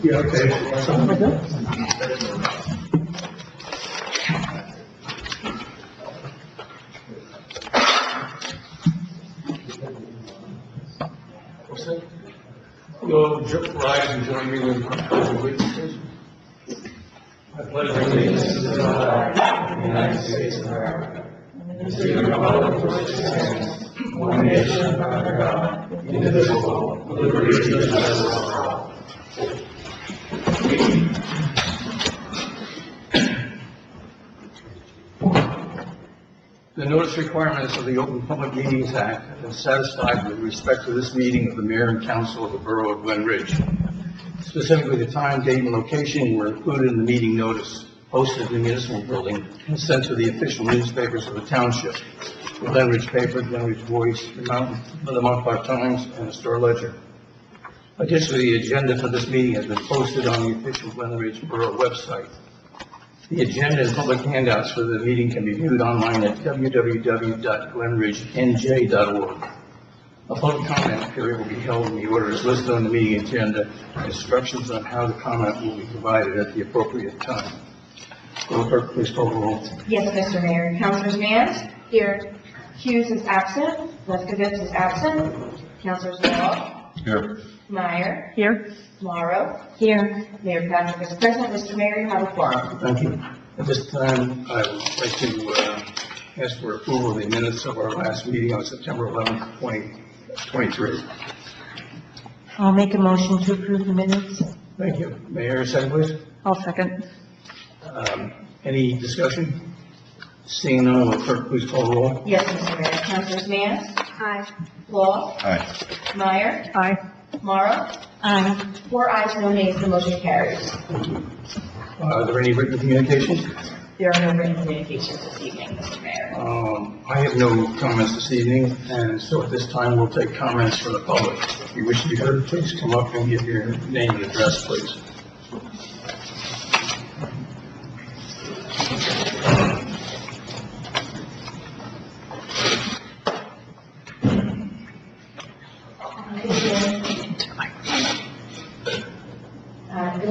Yeah, okay. Something like that? What's that? You'll rise and join me with the witnesses. I pledge allegiance to the flag of the United States of America, and to the republic for which it stands, one nation under God, indivisible, with liberty and justice for all. The notice requirements of the Open Public Meetings Act have been satisfied with respect to this meeting of the Mayor and Council of the Borough of Glen Ridge. Specifically, the time, date, and location were included in the meeting notice posted in the municipal building and sent to the official newspapers of the township: the Glen Ridge Paper, Glen Ridge Voice, the Mountain Times, and the Star Ledger. Additionally, the agenda for this meeting has been posted on the official Glen Ridge Borough website. The agenda and public handouts for the meeting can be viewed online at www.glenridgenj.org. A public comment period will be held in the order as listed on the meeting agenda. Instructions on how the comment will be provided at the appropriate time. Will the clerk please call the roll? Yes, Mr. Mayor. Councilors Mance? Here. Hughes is absent. Lefkowitz is absent. Councilors Wall? Here. Meyer? Here. Morrow? Here. Mayor Patrick is present. Mr. Mayor, you have a quorum. Thank you. At this time, I would like to ask for approval of the minutes of our last meeting on September 11th, 2023. I'll make a motion to approve the minutes. Thank you. Mayor, second, please. I'll second. Any discussion? Seeing none, will the clerk please call the roll? Yes, Mr. Mayor. Councilors Mance? Aye. Wall? Aye. Meyer? Aye. Morrow? Aye. 4 ayes, no nays. The motion carries. Are there any written communications? There are no written communications this evening, Mr. Mayor. I have no comments this evening, and so at this time, we'll take comments from the public. If you wish to be heard, please come up and give your name and address, please.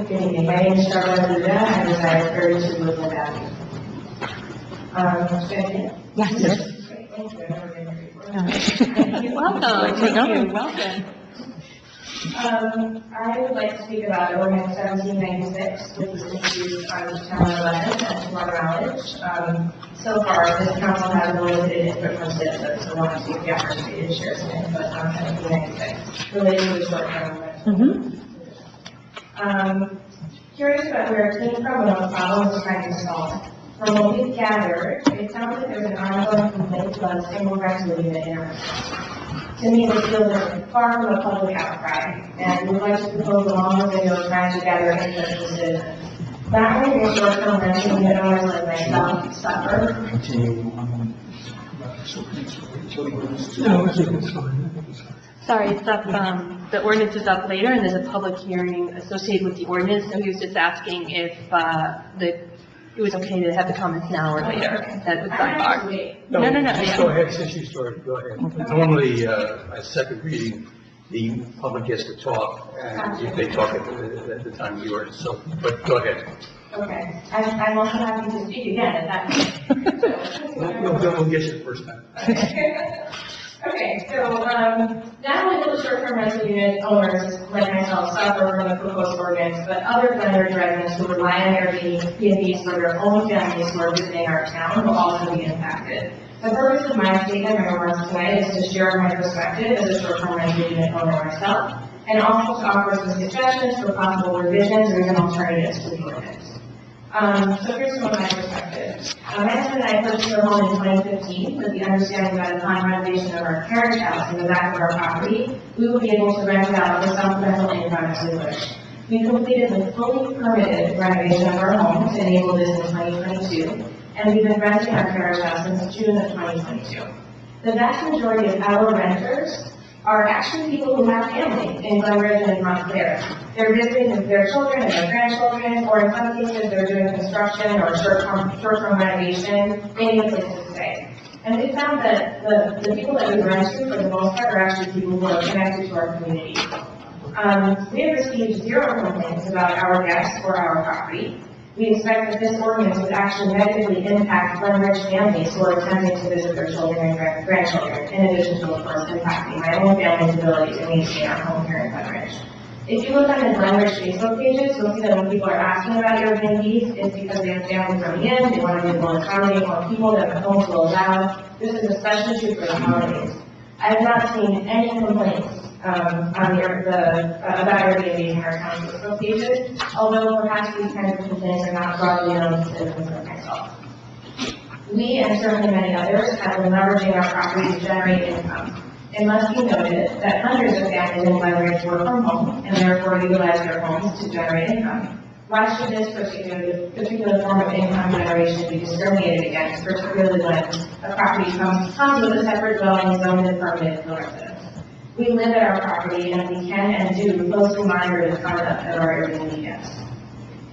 Good evening. My name is Charlotte Luda. I reside at 32 Woodland Avenue. Yes. You're welcome. Thank you. Welcome. I would like to speak about ordinance 1796, which was introduced on September 11th, and to our knowledge. So far, this council has limited input from citizens, so I want to take the opportunity to share some input on 1796 related to the short-term rental. Curious about where it came from and what the problem was trying to solve. From what we've gathered, it sounds like there's an ongoing complaint about a single rental unit in our town. To me, this feels far from a public outcry, and we'd like to propose a longer video trying to gather input from citizens. That way, your short-term rental unit owners like myself suffer. Sorry, it's up, the ordinance is up later, and there's a public hearing associated with the ordinance, so he was just asking if, it was okay to have the comments now or later. That was sidebar. No. Just go ahead, since you started, go ahead. Normally, at second reading, the public gets to talk, and if they talk at the time of the ordinance, so, but go ahead. Okay. I'm also happy to speak again at that point. We'll get you the first time. Okay, so not only will the short-term rental unit owners like myself suffer from the proposed ordinance, but other Glen Ridge residents who rely on Airbnbs for their own families who are visiting our town will also be impacted. The purpose of my statement and remarks tonight is to share my perspective as a short-term rental unit owner myself, and also to offer some suggestions for possible revisions or even alternatives to the ordinance. So here's some of my perspective. My husband and I purchased our home in 2015 with the understanding that upon renovation of our carriage house in the back of our property, we would be able to rent it out for supplemental income as we wish. We completed the fully permitted renovation of our home to enable this in 2022, and we've been renting our carriage house since June of 2022. The vast majority of our renters are actually people who have family in Glen Ridge and in Montclair. They're visiting with their children and their grandchildren, or in some cases they're doing construction or short-term renovation, maybe a place to stay. And we found that the people that we rent to, for the most part, are actually people who are connected to our community. We have received 0 complaints about our guests or our property. We expect that this ordinance would actually negatively impact Glen Ridge families who are attempting to visit their children and grandchildren, in addition to, of course, impacting my own family's ability to maintain our home here in Glen Ridge. If you look on the Glen Ridge Facebook pages, you'll see that when people are asking about Airbnbs, it's because they have families coming in, they want to be able to accommodate more people that the homes will allow. This is especially true for the holidays. I have not seen any complaints about Airbnb in our town Facebook pages, although perhaps these kinds of complaints are not broadly known to citizens like myself. We, and certainly many others, have been leveraging our property to generate income. It must be noted that hundreds of families in Glen Ridge work from home and therefore utilize their homes to generate income. Why should this particular form of income generation be discriminated against, particularly when a property comes with a separate dwelling zoned and permitted for residents? We live at our property and we can and do closely monitor the conduct of our Airbnb guests.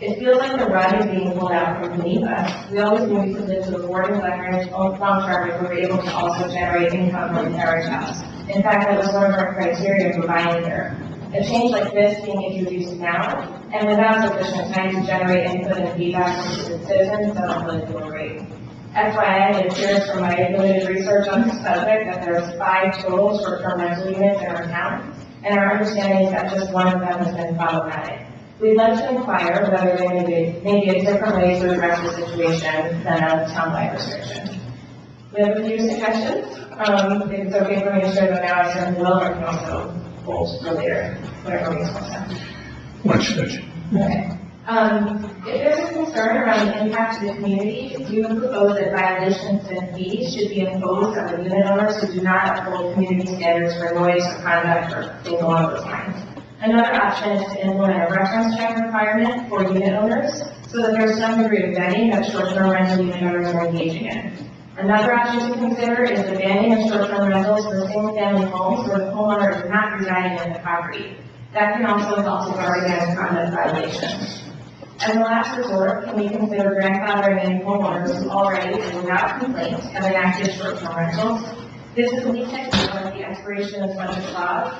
It feels like the rug is being pulled out from beneath us. We always knew we could live to afford in Glen Ridge long term if we were able to also generate income from the carriage house. In fact, that was one of our criteria for buying here. A change like this being introduced now, and without sufficient time to generate input and feedback from citizens, doesn't really feel great. FYI, it appears from my limited research on this subject that there's 5 total short-term rental units in our town, and our understanding is that just one of them has been problematic. We'd like to inquire whether there may be a different way to address the situation than a townwide restriction. We have a few suggestions. If it's okay for me to share them now, I certainly will, or can also hold for later, whatever makes more sense. One suggestion. Okay. If there's a concern around the impact to the community, we would propose that violations and fees should be imposed on the unit owners who do not uphold community standards for noise or conduct or things along those lines. Another option is to implement a reference check requirement for unit owners so that there's some degree of vetting that short-term rental unit owners are engaging in. Another option to consider is the banning of short-term rentals for single-family homes where the homeowner is not residing in the property. That can also help to guard against conduct violations. As a last resort, can we consider grandfathering in homeowners who already, and without complaints, have enacted short-term rentals? This is a leak technique like the expiration of such a clause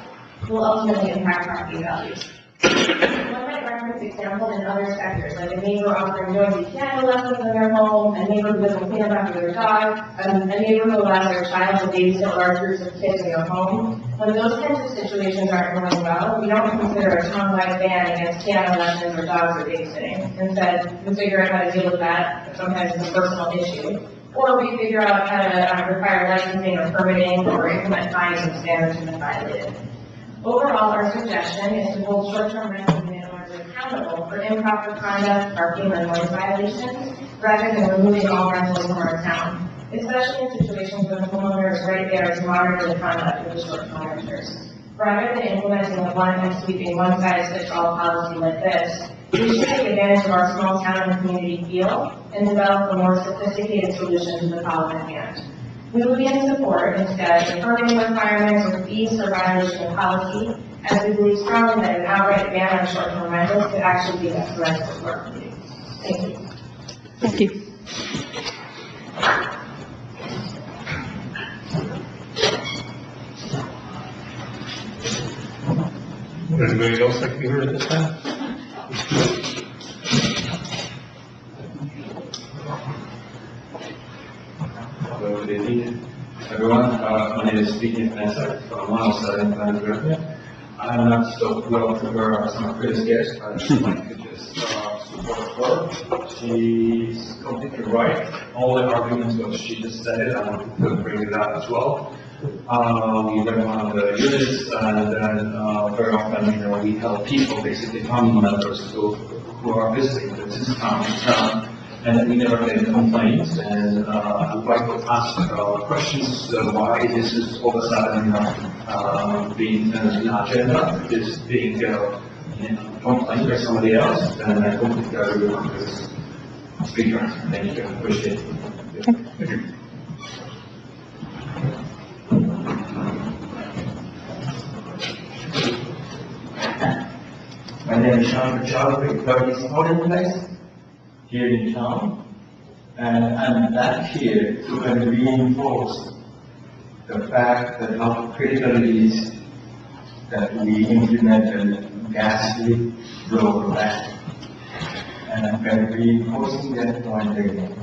will ultimately impact property values. One might reference examples in other sectors, like a neighbor offering noisy piano lessons in their home, a neighbor who doesn't clean up after their dog, a neighbor who allows their child to babysit large groups of kids in their home. When those kinds of situations aren't going well, we don't consider a town-wide ban against piano lessons or dogs or babysitting. Instead, we figure out how to deal with that, but sometimes it's a personal issue. Or we figure out how to require licensing or permitting or implement fines and standards when violated. Overall, our suggestion is to hold short-term rental unit owners accountable for improper conduct, parking, or noise violations, rather than removing all rentals from our town, especially in situations where the homeowner is right there to monitor the conduct of the short-term renters. Rather than implementing a one-and sweeping one-size-fits-all policy like this, we should take advantage of our small town and community feel and develop a more sophisticated solution to the problem at hand. We will be in support, instead, of permitting requirements or fees for violation of policy, as we believe strongly that an outright ban on short-term rentals could actually be detrimental to our community. Thank you. Thank you. Would anybody else like to be heard at this time? Hello, good evening, everyone. My name is Vicky Fencer from 107 Glen Ridge. I'm not so well prepared as my previous guest, but I just like to just support her. She's completely right. All the arguments that she just said, I want to bring it up as well. We rent one of the units, and then very often, we help people, basically family members who are visiting this town. And we never get any complaints, and I'd like to ask questions why this is all of a sudden being an agenda, this being complained by somebody else, and I completely agree with this speaker. Thank you, appreciate it. Thank you. My name is Sean Chowdhury, 30 Sporting Place here in town, and I'm back here to reinforce the fact that how critical it is that we implemented gas leak blower ban. And I'm going to be posting that point again.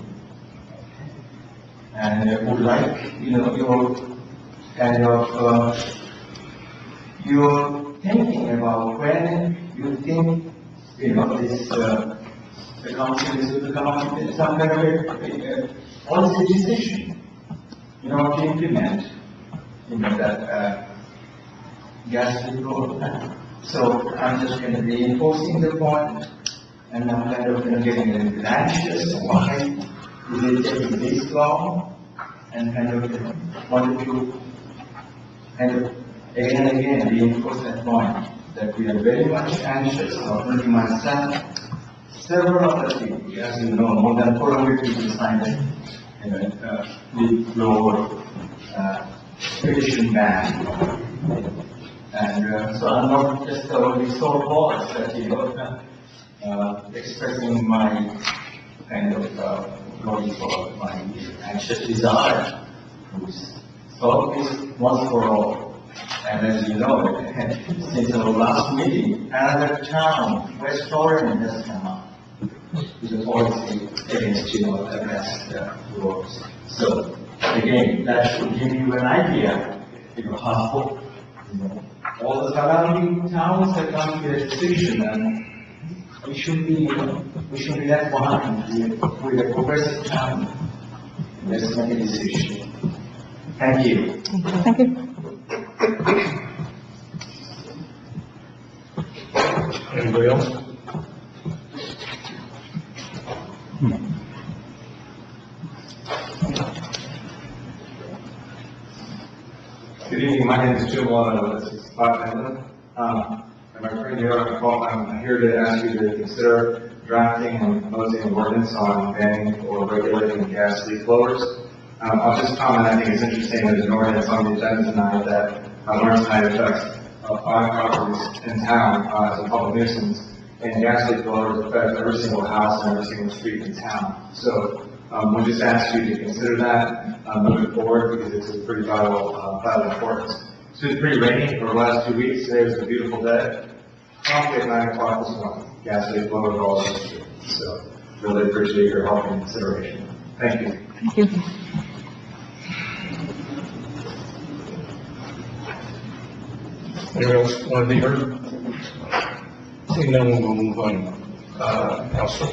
And I would like, your kind of, your thinking about when you think, this, the council is to come up with some kind of a policy decision, to implement, that, gas control plan. So I'm just going to be enforcing the point, and I'm kind of getting a little anxious. Why is it taking this long? And kind of wanted to kind of again and again reinforce that point that we are very much anxious, not only myself, several other people, as you know, more than 400 people signed it, with lower petition ban. And so I'm not just only so false that, expressing my kind of going for my anxious desire to solve this once for all. And as you know, since our last meeting, another town, West Oregon, has come up with a policy against, arrest roads. So again, that should give you an idea, how all the surrounding towns have come to a decision, and we should be left behind with a progressive town. Let's make a decision. Thank you. Thank you. Anybody else? Good evening, my name is Jim Waller, this is Spot Hamlin. And my friend here, I'm here to ask you to consider drafting and proposing an ordinance on banning or regulating gas leak blowers. I'll just comment, I think it's interesting, there's an ordinance on the agenda tonight that learns tonight affects 5 properties in town as a public nuisance, and gas leak blowers affect every single house and every single street in town. So we'll just ask you to consider that moving forward because it's a pretty vital importance. So it's pretty rainy for the last 2 weeks. Today was a beautiful day. Probably at 9 o'clock this morning, gas leak blowers are all over the street. So really appreciate your help and consideration. Thank you. Thank you. Anyone else want to be heard? Seeing none, we'll move on. Council.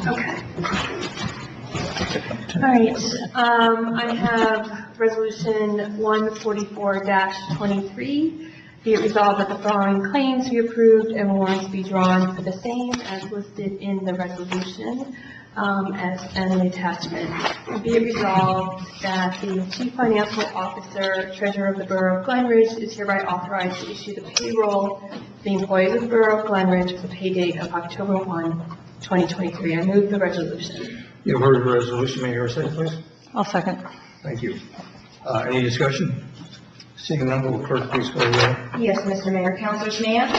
Okay. All right, I have resolution 144-23. Be it resolved that the following claims be approved and warrants be drawn for the same as listed in the resolution as an attachment. Be it resolved that the Chief Financial Officer, Treasurer of the Borough of Glen Ridge is hereby authorized to issue the payroll to the employees of the Borough of Glen Ridge for the pay date of October 1, 2023. I move the resolution. You've heard the resolution. May I hear a second, please? I'll second. Thank you. Any discussion? Seeing none, will clerk please call the roll? Yes, Mr. Mayor. Councilors Nance?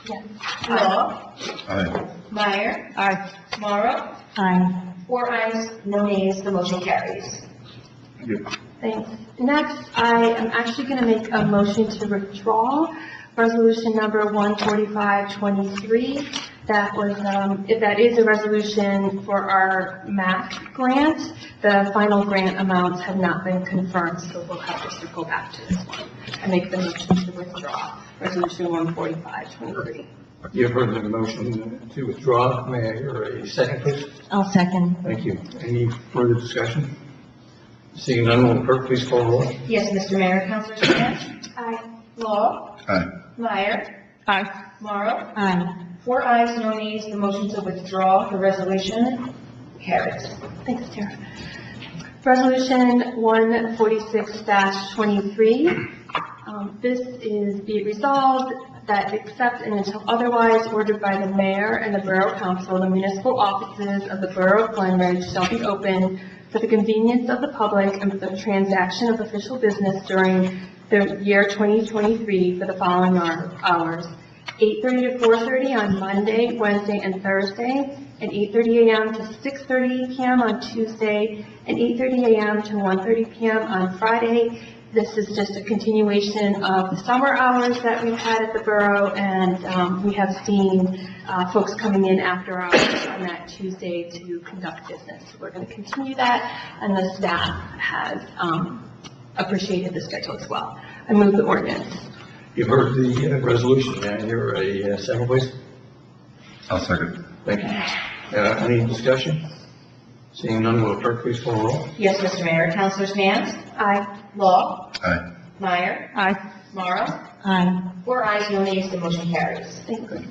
Yes. Law? Aye. Meyer? Aye. Morrow? Aye. 4 ayes, no nays, the motion carries. Thank you. Thanks. Next, I am actually going to make a motion to withdraw resolution number 145-23. That was, if that is a resolution for our MAP grant. The final grant amounts have not been confirmed, so we'll have to circle back to this one. I make the motion to withdraw resolution 145-23. You've heard the motion to withdraw. May I hear a second, please? I'll second. Thank you. Any further discussion? Seeing none, will clerk please call the roll? Yes, Mr. Mayor. Councilors Nance? Aye. Law? Aye. Meyer? Aye. Morrow? Aye. 4 ayes, no nays, the motion to withdraw the resolution carries. Thanks, Tara. Resolution 146-23. This is be it resolved that except and until otherwise ordered by the mayor and the borough council, the municipal offices of the borough of Glen Ridge shall be open for the convenience of the public and for the transaction of official business during the year 2023 for the following hours: 8:30 to 4:30 on Monday, Wednesday, and Thursday, and 8:30 a.m. to 6:30 p.m. on Tuesday, and 8:30 a.m. to 1:30 p.m. on Friday. This is just a continuation of the summer hours that we've had at the borough, and we have seen folks coming in after hours on that Tuesday to conduct business. So we're going to continue that, and the staff has appreciated the schedule as well. I move the ordinance. You've heard the resolution. May I hear a second, please? I'll second. Thank you. Any discussion? Seeing none, will the clerk please call the roll? Yes, Mr. Mayor. Councilors Nance? Aye. Law? Aye. Meyer? Aye. Morrow? Aye. 4 ayes, no nays, the motion carries. Thank you.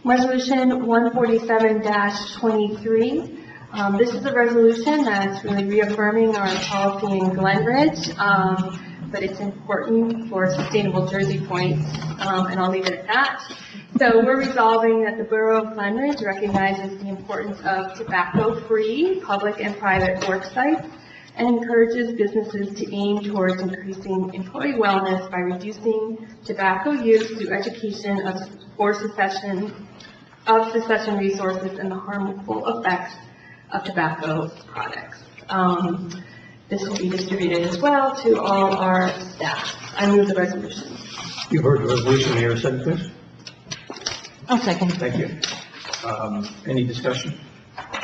Resolution 147-23. This is a resolution that's really reaffirming our policy in Glen Ridge, but it's important for sustainable Jersey points, and I'll leave it at that. So we're resolving that the Borough of Glen Ridge recognizes the importance of tobacco-free public and private work sites and encourages businesses to aim towards increasing employee wellness by reducing tobacco use through education of secession resources and the harmful effects of tobacco products. This will be distributed as well to all our staff. I move the resolution. You've heard the resolution. May I hear a second, please? I'll second. Thank you. Any discussion?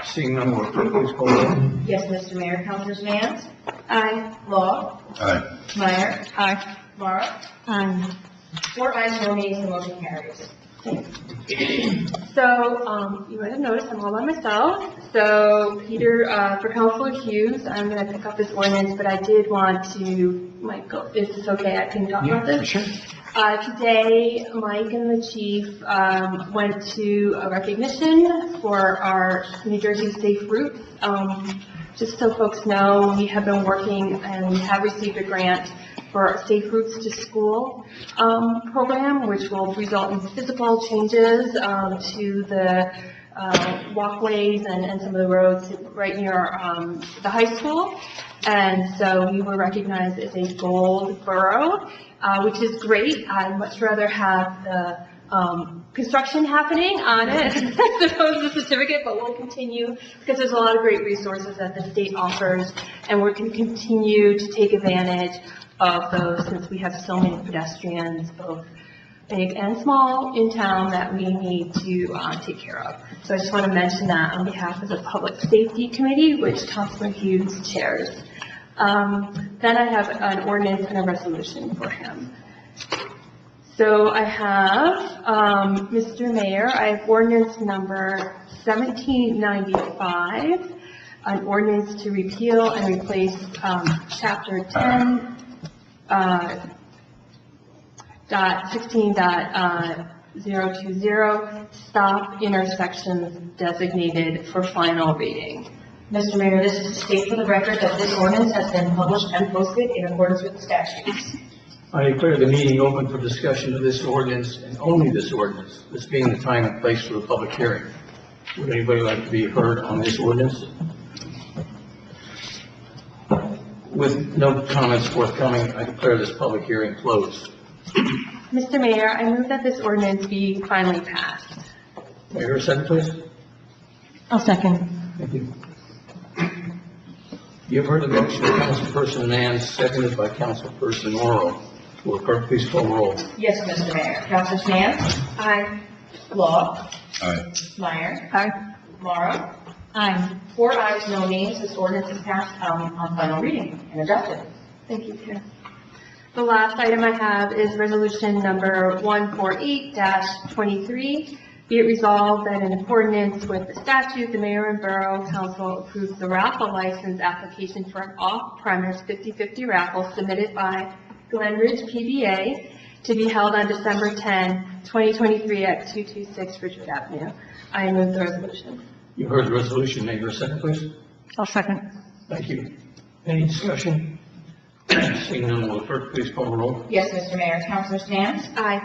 Seeing none, will the clerk please call the roll? Yes, Mr. Mayor. Councilors Nance? Aye. Law? Aye. Meyer? Aye. Morrow? Aye. 4 ayes, no nays, the motion carries. So, you might have noticed I'm all by myself. So, Peter, for Councilor Hughes, I'm going to pick up this ordinance, but I did want to, Michael, is this okay? I can talk about this? Sure. Today, Mike and the chief went to a recognition for our New Jersey Safe Routes. Just so folks know, we have been working and we have received a grant for our Safe Routes to School program, which will result in physical changes to the walkways and some of the roads right near the high school. And so we were recognized as a gold borough, which is great. I'd much rather have the construction happening on it as opposed to the certificate, but we'll continue because there's a lot of great resources that the state offers, and we're going to continue to take advantage of those since we have so many pedestrians, both big and small, in town that we need to take care of. So I just want to mention that on behalf of the Public Safety Committee, which Councilor Hughes chairs. Then I have an ordinance and a resolution for him. So I have, Mr. Mayor, I have ordinance number 1795, an ordinance to repeal and replace Chapter 10, .16.020, stop intersections designated for final reading. Mr. Mayor, this is to state for the record that this ordinance has been published and posted in accordance with the statutes. I declare the meeting open for discussion of this ordinance and only this ordinance, this being the time and place for the public hearing. Would anybody like to be heard on this ordinance? With no comments forthcoming, I declare this public hearing closed. Mr. Mayor, I move that this ordinance be finally passed. May I hear a second, please? I'll second. Thank you. You've heard the motion of Councilperson Nance, seconded by Councilperson Morrow. Will the clerk please call the roll? Yes, Mr. Mayor. Councilors Nance? Aye. Law? Aye. Meyer? Aye. Morrow? Aye. 4 ayes, no nays. This ordinance is passed on final reading and adopted. Thank you, Chair. The last item I have is resolution number 148-23. Be it resolved that in accordance with the statute, the mayor and borough council approves the raffle license application for an off-premise 50/50 raffle submitted by Glen Ridge PBA to be held on December 10, 2023 at 226 Ridgewood Avenue. I move the resolution. You've heard the resolution. May I hear a second, please? I'll second. Thank you. Any discussion? Seeing none, will the clerk please call the roll? Yes, Mr. Mayor. Councilors Nance? Aye.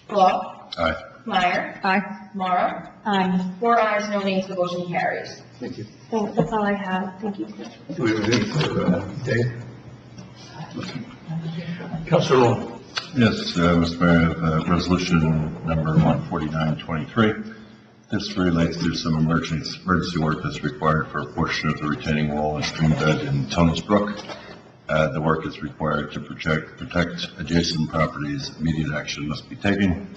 Law? Aye. Meyer? Aye. Morrow? Aye. 4 ayes, no nays. The motion carries. Thank you. Thanks, that's all I have. Thank you, Chair. Do we have a need for Dave? Councilor Long. Yes, Mr. Mayor, resolution number 14923. This relates to some emergency work that's required for a portion of the retaining wall and stream bed in Tony's Brook. The work is required to protect adjacent properties. Immediate action must be taken.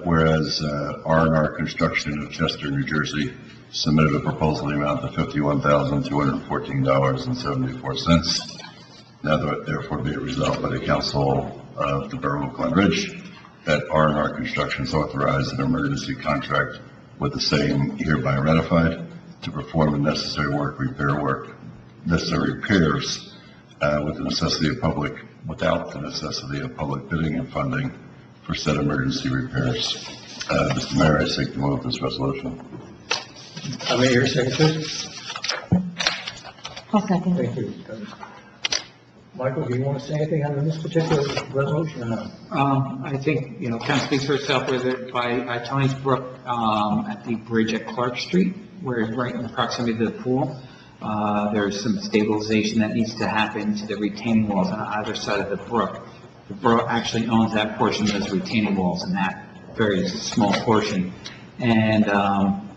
Whereas R&R Construction of Chester, New Jersey submitted a proposal in the amount of $51,214.74. Now therefore be it resolved by the Council of the Borough of Glen Ridge that R&R Construction is authorized an emergency contract with the same hereby ratified to perform the necessary necessary repairs without the necessity of public bidding and funding for said emergency repairs. Mr. Mayor, I seek to move this resolution. Mayor, secretary. I'll second. Thank you. Michael, do you want to say anything on this particular resolution or not? I think, kind of speaks for itself with it by Tony's Brook, at the bridge at Clark Street, where it's right in the proximity to the pool. There's some stabilization that needs to happen to the retaining walls on either side of the brook. The borough actually owns that portion of those retaining walls and that very small portion. And,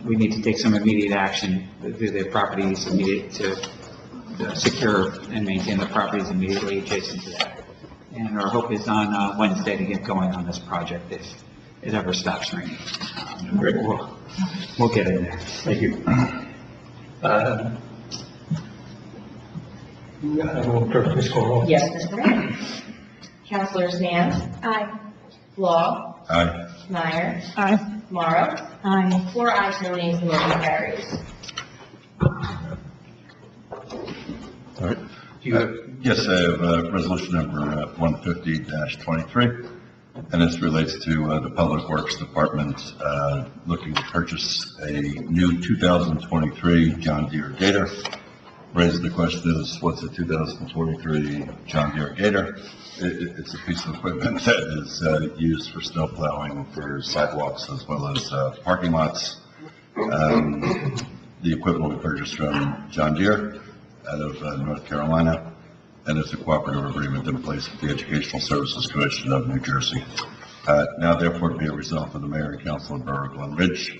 we need to take some immediate action through the properties immediate to secure and maintain the properties immediately adjacent to that. And our hope is on Wednesday to get going on this project if it ever stops raining. We'll get in there. Thank you. Clerk, please call roll. Yes, Mr. Mayor. Councilors Nance. Aye. Law. Aye. Meyer. Aye. Morrow. Aye. 4 ayes, no nays, the motion carries. All right. Do you have, Yes, I have resolution number 150-23, and this relates to the Public Works Department looking to purchase a new 2023 John Deere Gator. Raising the question is, what's a 2023 John Deere Gator? It's a piece of equipment that is used for snow plowing for sidewalks as well as parking lots. The equipment we purchased from John Deere out of North Carolina, and it's a cooperative agreement in place with the Educational Services Commission of New Jersey. Now therefore be a result of the Mayor and Council of Borough of Glen Ridge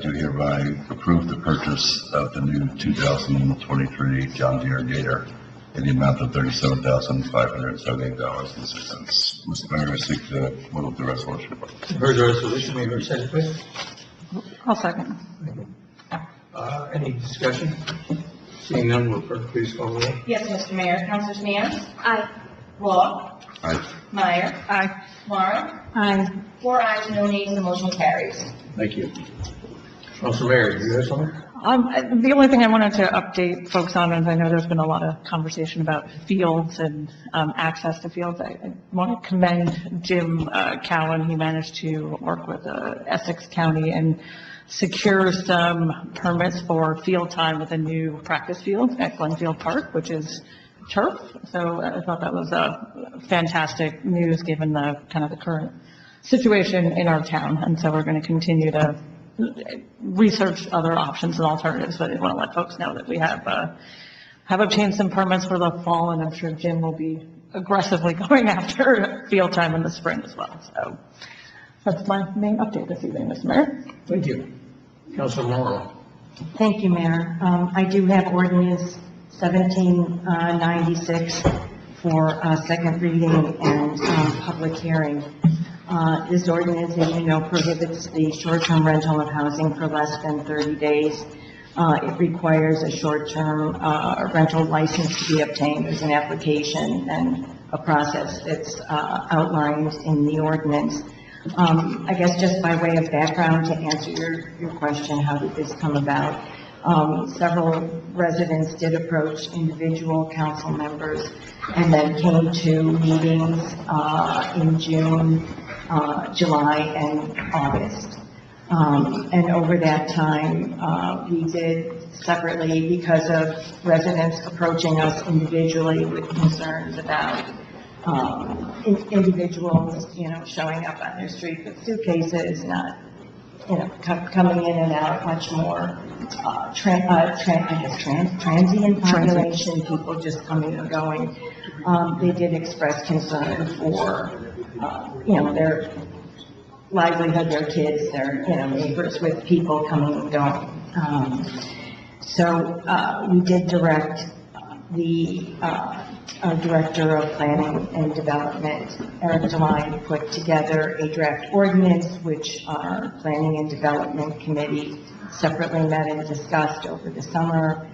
do hereby approve the purchase of the new 2023 John Deere Gator in the amount of $37,578.06. Mr. Mayor, I seek to move the resolution. heard the resolution, may I hear a second, please? I'll second. Any discussion? Seeing none, will clerk please call roll? Yes, Mr. Mayor. Councilors Nance. Aye. Law. Aye. Meyer. Aye. Morrow. Aye. 4 ayes, no nays, the motion carries. Thank you. Council Mayor, do you have something? The only thing I wanted to update folks on is I know there's been a lot of conversation about fields and access to fields. I want to commend Jim Cowan. He managed to work with Essex County and secure some permits for field time with a new practice field at Glenfield Park, which is turf. So I thought that was fantastic news given the kind of the current situation in our town. And so we're going to continue to research other options and alternatives, but I want to let folks know that we have obtained some permits for the fall, and I'm sure Jim will be aggressively going after field time in the spring as well. So that's my main update this evening, Mr. Mayor. Thank you. Council Morrow. Thank you, Mayor. I do have ordinance 1796 for second reading and public hearing. This ordinance, as you know, prohibits the short-term rental of housing for less than 30 days. It requires a short-term rental license to be obtained. There's an application and a process that's outlined in the ordinance. I guess just by way of background to answer your question, how did this come about? Several residents did approach individual council members and then came to meetings in June, July, and August. And over that time, we did separately, because of residents approaching us individually with concerns about individuals, showing up on their street with suitcases, not, coming in and out, much more transient population, people just coming and going. They did express concern for, their livelihood, their kids, their, neighbors with people coming and going. So we did direct the Director of Planning and Development, Eric Glen, put together a draft ordinance, which our Planning and Development Committee separately met and discussed over the summer.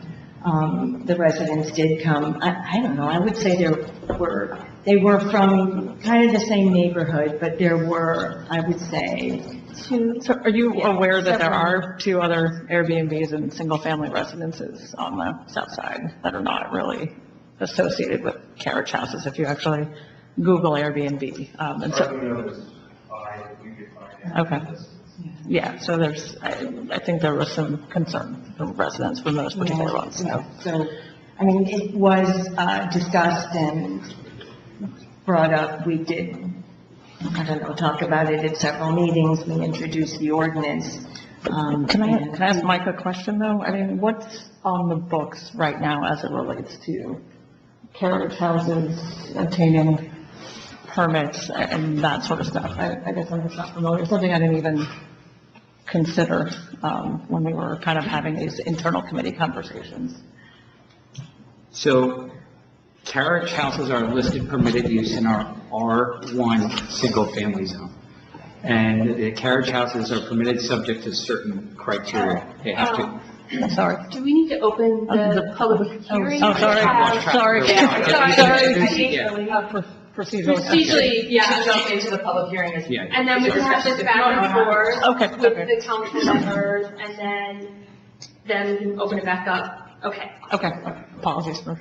The residents did come, I don't know, I would say they were from kind of the same neighborhood, but there were, I would say, two. So are you aware that there several. are 2 other Airbnbs and single-family residences on the south side that are not really associated with carriage houses, if you actually Google Airbnb? And so, okay. Yeah, so there's, I think there was some concern from residents for those particular ones. So, I mean, it was discussed and brought up. We did, I don't know, talk about it at several meetings. We introduced the ordinance. Can I ask Mike a question, though? I mean, what's on the books right now as it relates to carriage houses, obtaining permits, and that sort of stuff? I guess I'm just not familiar. Something I didn't even consider when we were kind of having these internal committee conversations. So carriage houses are listed permitted use in our R1 single-family zone. And the carriage houses are permitted subject to certain criteria. They have to. I'm sorry. Do we need to open the public hearing? Oh, sorry. Sorry. Yeah. Procedural. Procedurally, yeah. Jump into the public hearing. Yeah. And then we can have this back and forth Okay, with okay. the council members, and then we can open it back up. Okay. Okay. Apologies for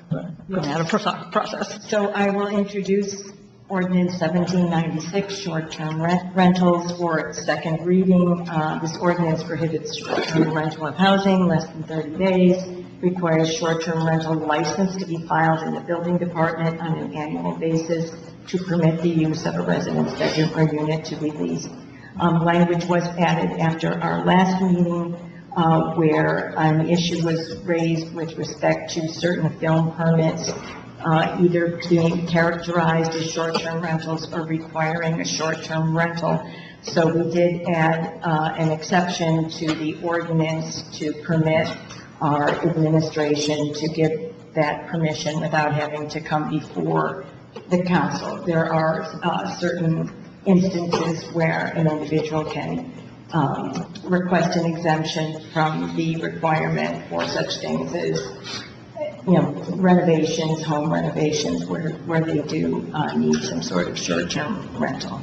going out of process. So I will introduce ordinance 1796, short-term rentals, for its second reading. This ordinance prohibits short-term rental of housing less than 30 days, requires short-term rental license to be filed in the building department on an annual basis to permit the use of a residence bedroom or unit to be leased. Language was added after our last meeting where an issue was raised with respect to certain film permits either being characterized as short-term rentals or requiring a short-term rental. So we did add an exception to the ordinance to permit our administration to give that permission without having to come before the council. There are certain instances where an individual can request an exemption from the requirement for such things as renovations, home renovations, where they do need some sort of short-term rental.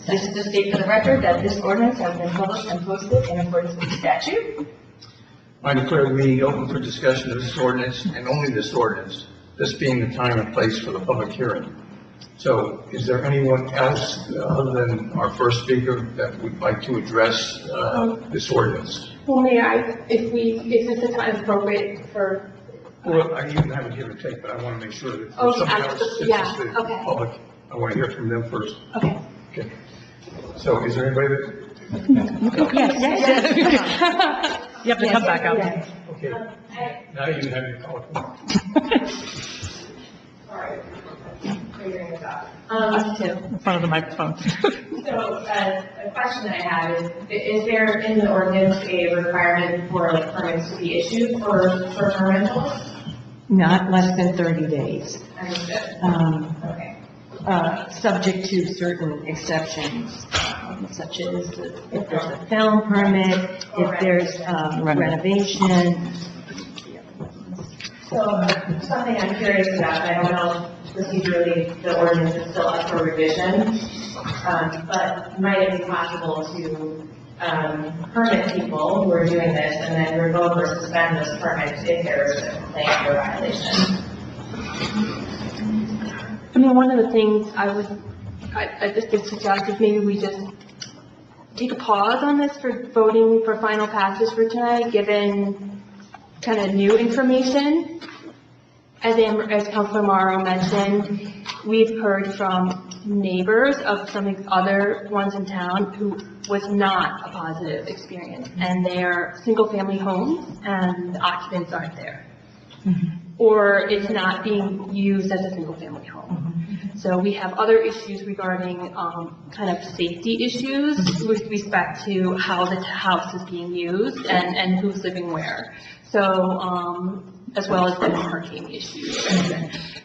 This is to state for the record that this ordinance has been published and posted in accordance with the statute. I declare the meeting open for discussion of this ordinance and only this ordinance, this being the time and place for the public hearing. So is there anyone else other than our first speaker that would like to address this ordinance? Well, Mayor, is this the time appropriate for? Well, I even have a give or take, but I want to make sure that Oh, somebody else absolutely. sits Yeah, the okay. public. I want to hear from them first. Okay. Okay. So is there anybody that? Yes. You have to come back up. Okay. Now you have your call. Sorry. Figuring this out. Us too. In front of the microphone. So, a question that I have is there in the ordinance a requirement for permits to be issued for short-term rentals? Not less than 30 days. Understood. Okay. Subject to certain exceptions, such as if there's a film permit, if there's renovation. So, something I'm curious about, I don't know procedurally the ordinance is still up for revision, but might it be possible to permit people who are doing this and then revoke or suspend those permits if there's a complaint or violation? I mean, one of the things I just would suggest is maybe we just take a pause on this for voting for final passage for tonight, given kind of new information. As Councilor Morrow mentioned, we've heard from neighbors of some of the other ones in town who was not a positive experience, and they are single-family homes, and the occupants aren't there. or it's not being used as a single-family home. So we have other issues regarding kind of safety issues with respect to how the house is being used and who's living where. So, as well as the parking issues.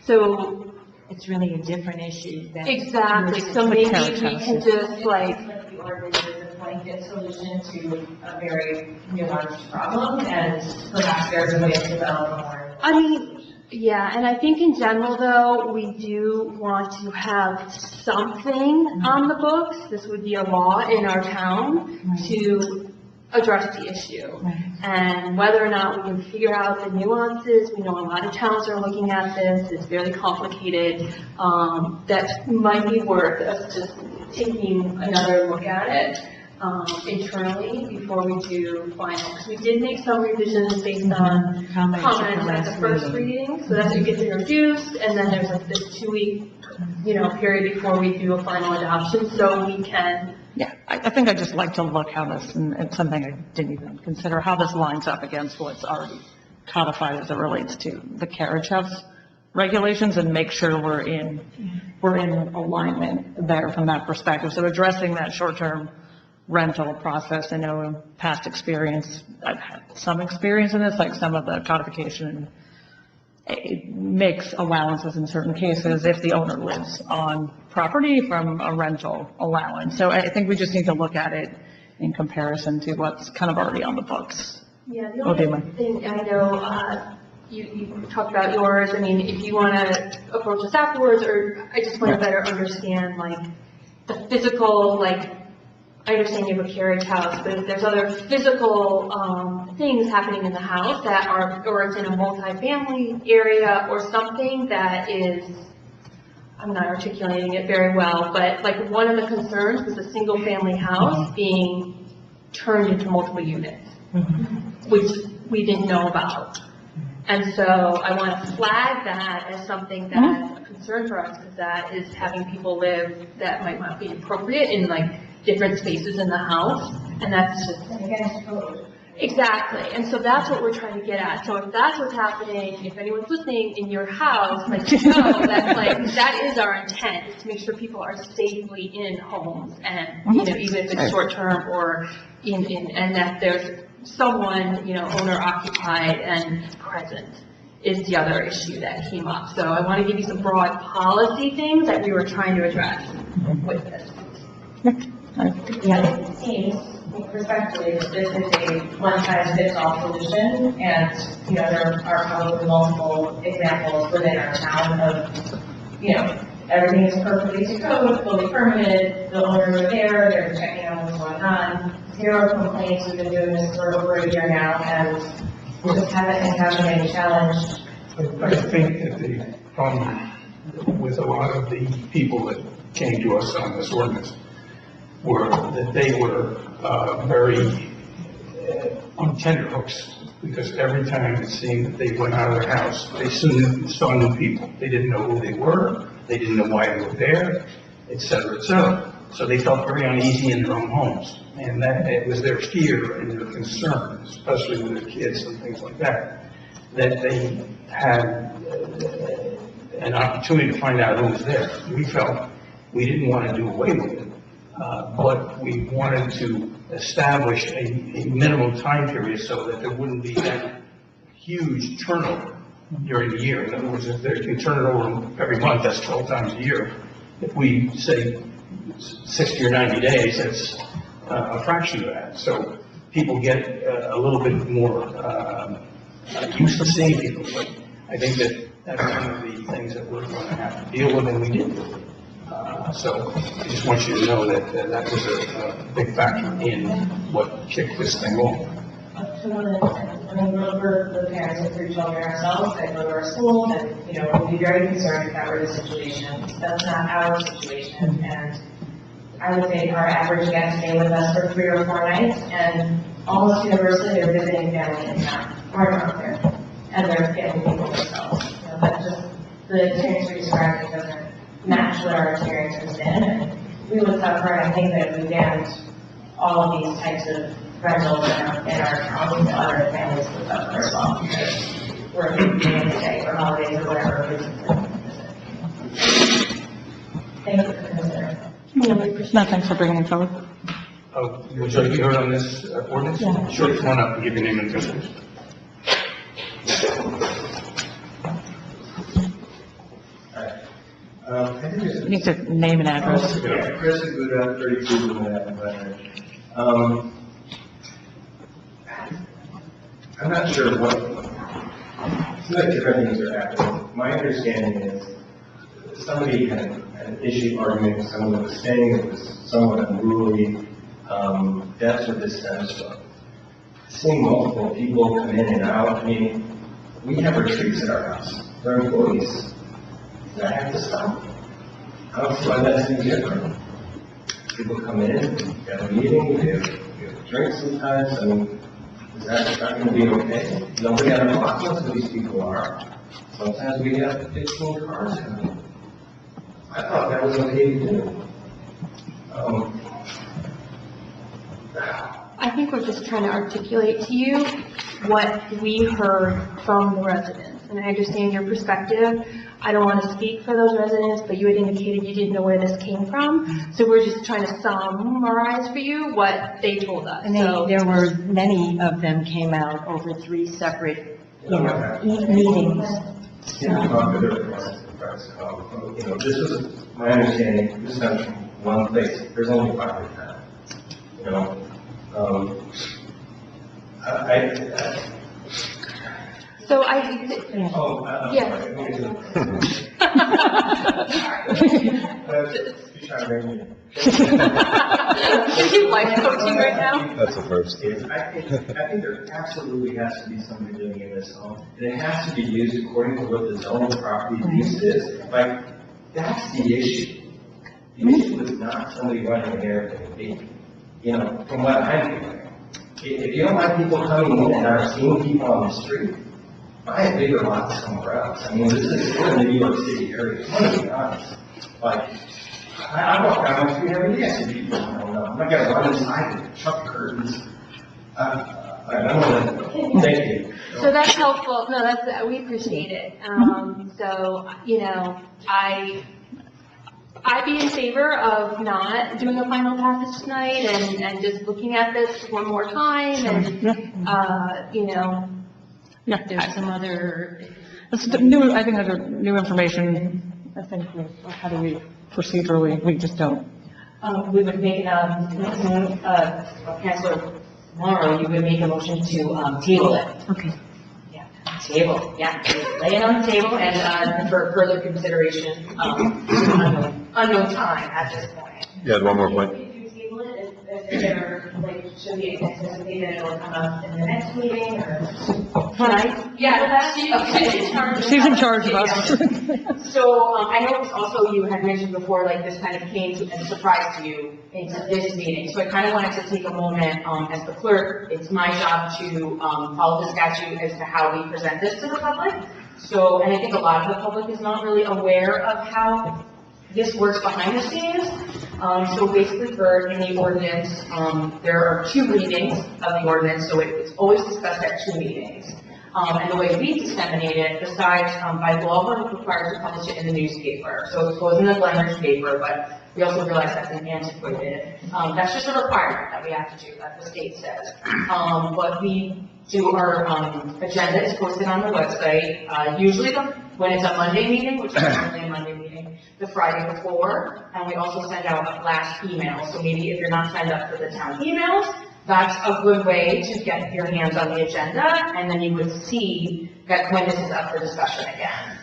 So, It's really a different issue than. exactly, so maybe we can just like, The ordinance is a blanket solution to a very nuanced problem, and perhaps there's a way to develop more. I mean, yeah, and I think in general though, we do want to have something on the books. This would be a law in our town to address the issue. And whether or not we can figure out the nuances, we know a lot of towns are looking at this, it's very complicated. That might be worth us just taking another look at it internally before we do final. Because we did make some revisions based on comments at the first reading, so that's what gets introduced, and then there's like this 2-week, period before we do a final adoption, so we can. Yeah, I think I'd just like to look how this, and it's something I didn't even consider, how this lines up against what's already codified as it relates to the carriage house regulations, and make sure we're in alignment there from that perspective. So addressing that short-term rental process, I know in past experience, I've had some experience in this, like some of the codification, it makes allowances in certain cases if the owner lives on property from a rental allowance. So I think we just need to look at it in comparison to what's kind of already on the books. Yeah, the only thing I know, you talked about yours. I mean, if you want to approach us afterwards, or I just want to better understand, like, the physical, like, I understand you have a carriage house, but if there's other physical things happening in the house that are, or it's in a multi-family area or something that is, I'm not articulating it very well, but like one of the concerns was a single-family house being turned into multiple units, which we didn't know about. And so I want to flag that as something that's a concern for us, is that is having people live that might not be appropriate in like different spaces in the house, and that's just Against code. exactly. And so that's what we're trying to get at. So if that's what's happening, if anyone's listening in your house, like that's like that is our intent, is to make sure people are safely in homes, and even if it's short term or in and that there's someone owner occupied and present is the other issue that came up. So I want to give you some broad policy things that we were trying to address with this. Yeah, it seems, respectfully, that this is a one-size-fits-all solution, and, there are probably multiple examples within our town of, everything is perfectly to code, fully permitted, the owners are there, they're checking out what's going on, 0 complaints, we've been doing this for over a year now, and we just haven't encountered any challenge. I think that the problem with a lot of the people that came to us on this ordinance were that they were very on tenterhooks, because every time it seemed that they went out of their house, they soon saw new people. They didn't know who they were, they didn't know why they were there, et cetera, et cetera. So they felt very uneasy in their own homes, and that it was their fear and their concern, especially with their kids and things like that, that they had an opportunity to find out who was there. We felt we didn't want to do away with it. But we wanted to establish a minimum time period so that there wouldn't be that huge turnover during the year. In other words, if they can turn it over every month, that's 12 times a year. If we say 60 or 90 days, that's a fraction of that. So people get a little bit more used to seeing people. But I think that that's one of the things that we're going to have to deal with, and we did deal with. So I just want you to know that that was a big factor in what kicked this thing off. I mean, we're the parents of 3 children ourselves that go to our school, and, we'll be very concerned if that were the situation. That's not our situation, and I would say our average guests stay with us for 3 or 4 nights, and almost universally they're visiting family in town, or not there, and they're family people themselves. That's just the experience you're describing doesn't match what our experience has been, and we would suffer. I think that if we banned all of these types of rentals in our town, other families would suffer as well. or if you can stay for holidays or whatever reason. Thank you for considering. No, thanks for bringing it forward. Would you like to be heard on this ordinance? Yeah. Sure, come on up and give your name and address. I think there's You need to name and address. Yeah, Chris Aguda, 32 Glen. I'm not sure what, some of the different things are happening. My understanding is somebody had an issue argument, someone was saying it was somewhat unruly. That's what this stems from. Seeing multiple people come in and out, I mean, we have retreats at our house for employees. Does that have to stop? I don't see why that's any different. People come in, we have a meeting, we have drinks sometimes, I mean, is that not going to be okay? Nobody on the block knows who these people are. Sometimes we have 15 cars coming. I thought that was okay to do. I think we're just trying to articulate to you what we heard from the residents. And I understand your perspective. I don't want to speak for those residents, but you had indicated you didn't know where this came from. So we're just trying to summarize for you what they told us. And So there were, many of them came out over 3 separate, meetings. This was my understanding, this comes from one place, there's only 5 in town. You know, So yeah. Are you life coaching right now? That's the first. I think there absolutely has to be somebody living in this home, and it has to be used according to what the zone of the property use is. Like, that's the issue. The issue is not somebody running an Airbnb. You know, from what I'm hearing. If you don't like people coming in and not seeing people on the street, buy a bigger lot somewhere else. I mean, we're in the New York City area. I want to be honest. Like, I walk down my street every day. I see people I don't know. I'm not going to run inside the truck curtains. I don't know. Thank you. So that's helpful. No, we appreciate it. So, you know, I'd be in favor of not doing a final passage tonight and just looking at this one more time and, you know. Yeah, There's some other, that's the new, I think there's new information. I think, how do we procedurally, we just don't. we would make, Councilor Morrow, you would make a motion to, table it. Okay. Yeah, table, yeah, lay it on the table and, for further consideration, unknown time at this point. Yeah, one more point. If you table it, is there, like, should we anticipate that it'll come up in the next meeting, or? Tonight? Yeah, She's in charge of us. So, I know it was also, you had mentioned before, like, this kind of came as a surprise to you into this meeting. So I kind of wanted to take a moment, as the clerk, it's my job to, follow the statute as to how we present this to the public. So, and I think a lot of the public is not really aware of how this works behind the scenes. So basically for any ordinance, there are 2 readings of the ordinance, so it's always discussed at 2 meetings. And the way we disseminate it, besides by law, we're required to publish it in the newspaper. So it goes in the Glen newspaper, but we also realize that's an antiquated. That's just a requirement that we have to do, that the state says. But we do our agenda is posted on the website, usually when it's a Monday meeting, which is normally a Monday meeting, the Friday before, and we also send out a blast email. So maybe if you're not signed up for the town emails, that's a good way to get your hands on the agenda, and then you would see that when this is up for discussion again.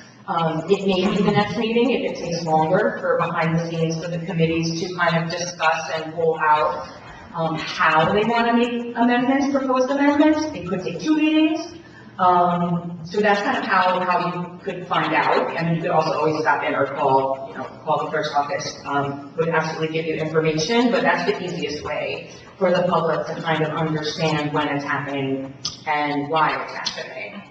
It may be the next meeting if it takes longer for behind the scenes for the committees to kind of discuss and roll out how they want to make amendments, proposed amendments. It could take 2 meetings. So that's kind of how you could find out. I mean, you could also always stop in or call the clerk's office. Would absolutely give you information, but that's the easiest way for the public to kind of understand when it's happening and why it's happening.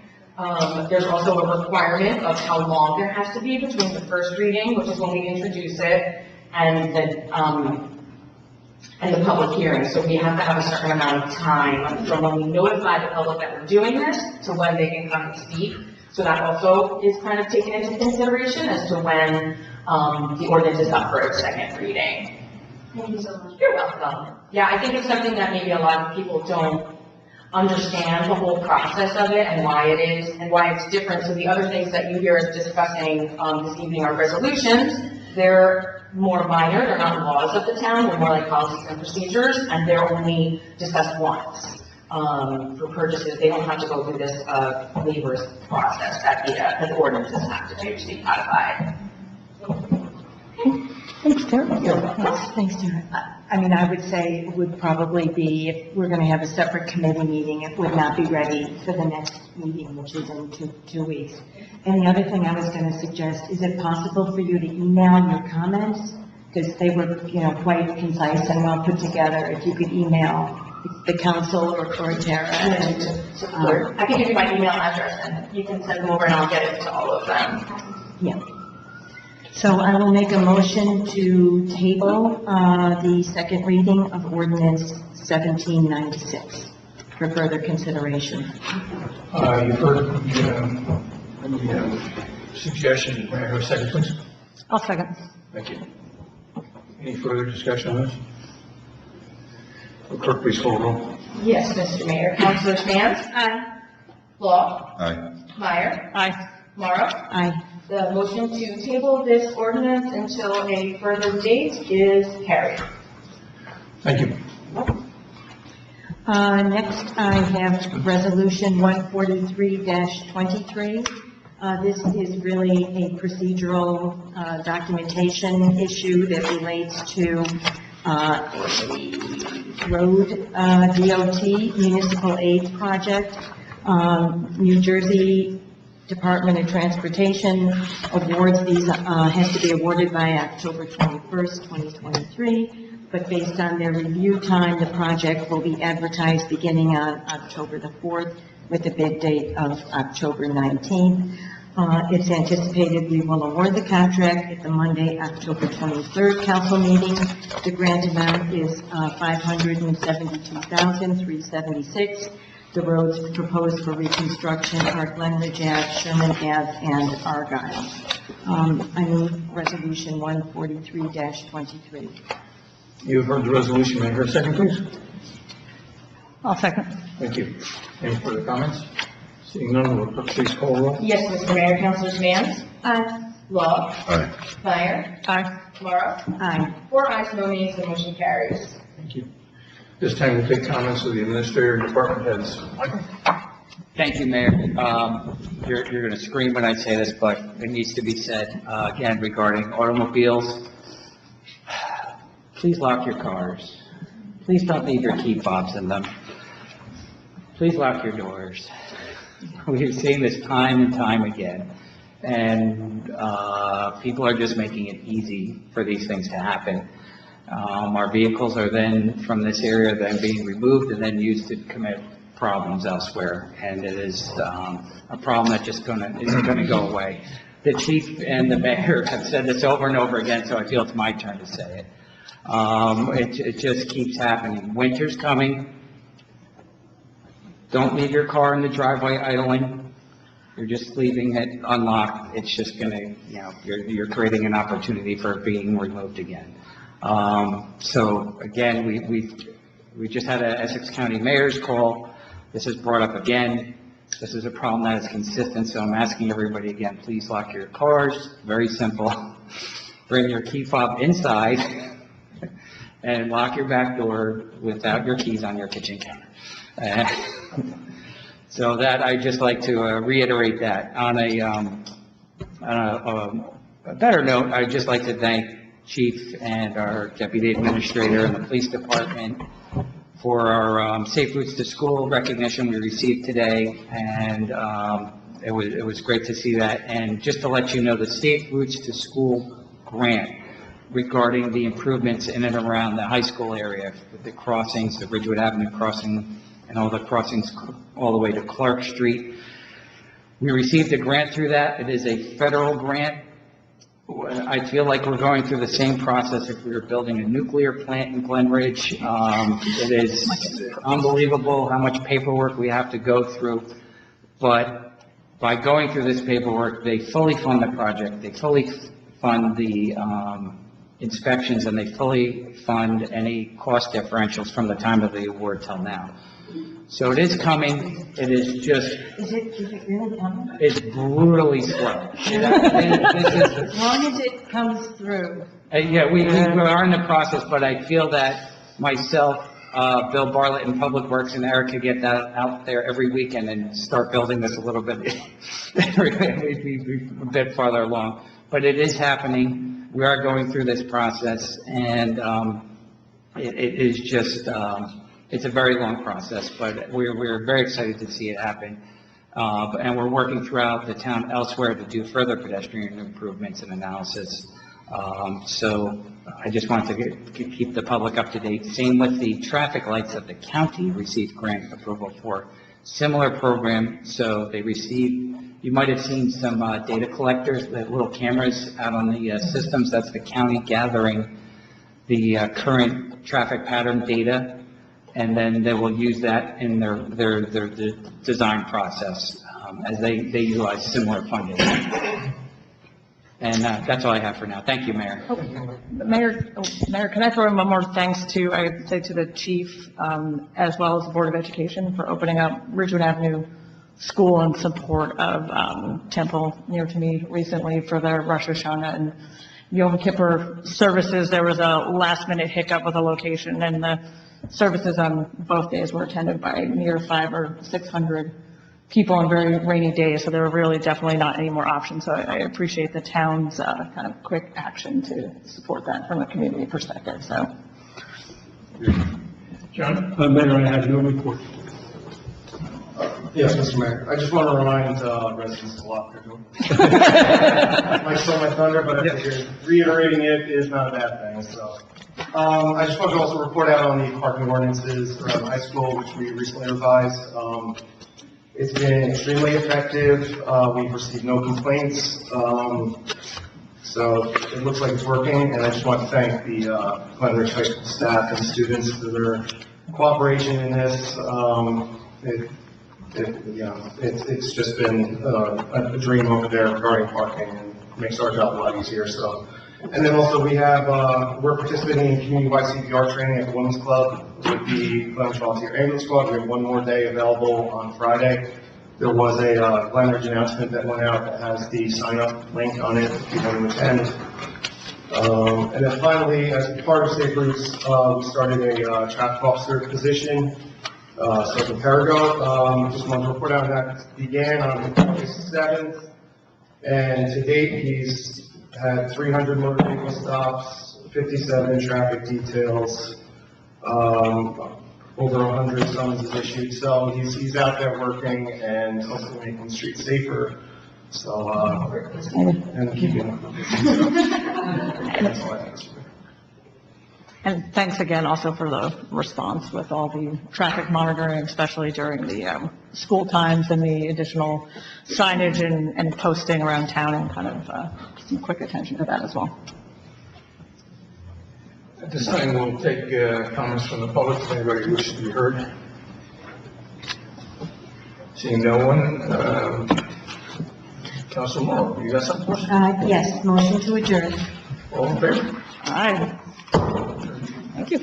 There's also a requirement of how long there has to be between the first reading, which is when we introduce it, and the and the public hearing. So we have to have a certain amount of time from when we notify the public that we're doing this to when they can come and speak. So that also is kind of taken into consideration as to when the ordinance is up for its second reading. Thank you so much. You're welcome. Yeah, I think it's something that maybe a lot of people don't understand the whole process of it and why it is and why it's different. So the other things that you hear us discussing this evening are resolutions. They're more minor, they're not laws of the town, they're more like policies and procedures, and they're only discussed once. For purchases, they don't have to go through this waivers process that the ordinances have to do to be codified. Thanks, Tara. Thanks, Tara. I mean, I would say it would probably be, if we're going to have a separate committee meeting, it would not be ready for the next meeting, which is in two weeks. And the other thing I was going to suggest, is it possible for you to email your comments? Because they were, quite concise and well put together. If you could email the council or Tara. I can give you my email address and you can send them over and I'll get it to all of them. Yeah. So I will make a motion to table the second reading of ordinance 1796 for further consideration. You've heard the suggestion. May I have a second, please? I'll second. Thank you. Any further discussion on this? Will clerk please call the roll? Yes, Mr. Mayor. Councilor Shands? Aye. Law? Aye. Meyer? Aye. Morrow? Aye. The motion to table this ordinance until a further date is carried. Thank you. Next, I have Resolution 143-23. This is really a procedural documentation issue that relates to a road DOT municipal aid project. New Jersey Department of Transportation awards these, has to be awarded by October 21st, 2023. But based on their review time, the project will be advertised beginning on October the 4th with the bid date of October 19th. It's anticipated we will award the contract at the Monday, October 23rd council meeting. The grant amount is $572,376. The roads proposed for reconstruction are Glen Ridge Ave, Sherman Ave, and Argyle. I move Resolution 143-23. You've heard the resolution. May I hear a second, please? I'll second. Thank you. Any further comments? Seeing none, will clerk please call the roll? Yes, Mr. Mayor. Councilor Shands? Aye. Law? Aye. Meyer? Aye. Morrow? Aye. 4 ayes, no nays, the motion carries. Thank you. This time we'll take comments of the administrator and department heads. Michael? Thank you, Mayor. You're going to scream when I say this, but it needs to be said, again, regarding automobiles. Please lock your cars. Please don't leave your key fobs in them. Please lock your doors. We've seen this time and time again. And people are just making it easy for these things to happen. Our vehicles are then, from this area, then being removed and then used to commit problems elsewhere. And it is a problem that isn't going to go away. The chief and the mayor have said this over and over again, so I feel it's my turn to say it. It just keeps happening. Winter's coming. Don't leave your car in the driveway idling. You're just leaving it unlocked. It's just going to, you're creating an opportunity for it being removed again. So again, we just had a Essex County Mayor's call. This is brought up again. This is a problem that is consistent, so I'm asking everybody again, please lock your cars. Very simple. Bring your key fob inside and lock your back door without your keys on your kitchen counter. So that, I'd just like to reiterate that. On a better note, I'd just like to thank Chief and our Deputy Administrator and the Police Department for our Safe Routes to School recognition we received today, and it was great to see that. And just to let you know, the Safe Routes to School grant regarding the improvements in and around the high school area with the crossings, the Ridgewood Avenue crossing, and all the crossings all the way to Clark Street. We received a grant through that. It is a federal grant. I feel like we're going through the same process if we were building a nuclear plant in Glen Ridge. It is unbelievable how much paperwork we have to go through, but by going through this paperwork, they fully fund the project, they fully fund the inspections, and they fully fund any cost differentials from the time of the award till now. So it is coming, it is just, Is it really coming? it's brutally slow. As long as it comes through. Yeah, we are in the process, but I feel that myself, Bill Bartlett in Public Works, and Eric could get that out there every weekend and start building this a little bit, we'd be a bit farther along. But it is happening. We are going through this process, and it is just, it's a very long process, but we're very excited to see it happen. And we're working throughout the town elsewhere to do further pedestrian improvements and analysis. So I just wanted to keep the public up to date. Same with the traffic lights that the county received grant approval for. Similar program, so they received, you might have seen some data collectors, the little cameras out on the systems. That's the county gathering the current traffic pattern data, and then they will use that in their design process as they utilize similar funding. And that's all I have for now. Thank you, Mayor. Mayor, can I throw in one more thanks to, I'd say, to the chief, as well as the Board of Education for opening up Ridgewood Avenue School in support of Temple near to me recently for their Rosh Hashanah and Yom Kippur services. There was a last-minute hiccup with a location, and the services on both days were attended by near 500 or 600 people on very rainy days, so there were really definitely not any more options. So I appreciate the town's kind of quick action to support that from a community perspective. So, John? Mayor, I have no report. Yes, Mr. Mayor. I just want to remind residents to lock their door. I stole my thunder, but I figured reiterating it is not a bad thing. So, I just want to also report out on the parking ordinances around the high school, which we recently revised. It's been extremely effective. We've received no complaints. So it looks like it's working, and I just want to thank the Glen Ridge High School staff and students for their cooperation in this. It's just been a dream over there regarding parking, and makes our job a lot easier. So, and then also we have we're participating in community-wide CPR training at the Women's Club with the Glen Ridge Volunteer Ambulance Squad. We have one more day available on Friday. There was a Glen Ridge announcement that went out that has the sign-up link on it if you want to attend. And then finally, as part of Safe Routes, we started a traffic officer position. So in Perigo, just wanted to report out that began on August 7th, and to date he's had 300 motor vehicle stops, 57 traffic details, over 100 summonses issued. So he's out there working and also making the streets safer. So and keeping. and thanks again also for the response with all the traffic monitoring, especially during the school times and the additional signage and posting around town, and kind of some quick attention to that as well. At this time, we'll take comments from the public, if anybody wishes to be heard. Seeing no one, Council Morrow, you got something for us? Yes, motion to adjourn. All in favor? All right. Thank you.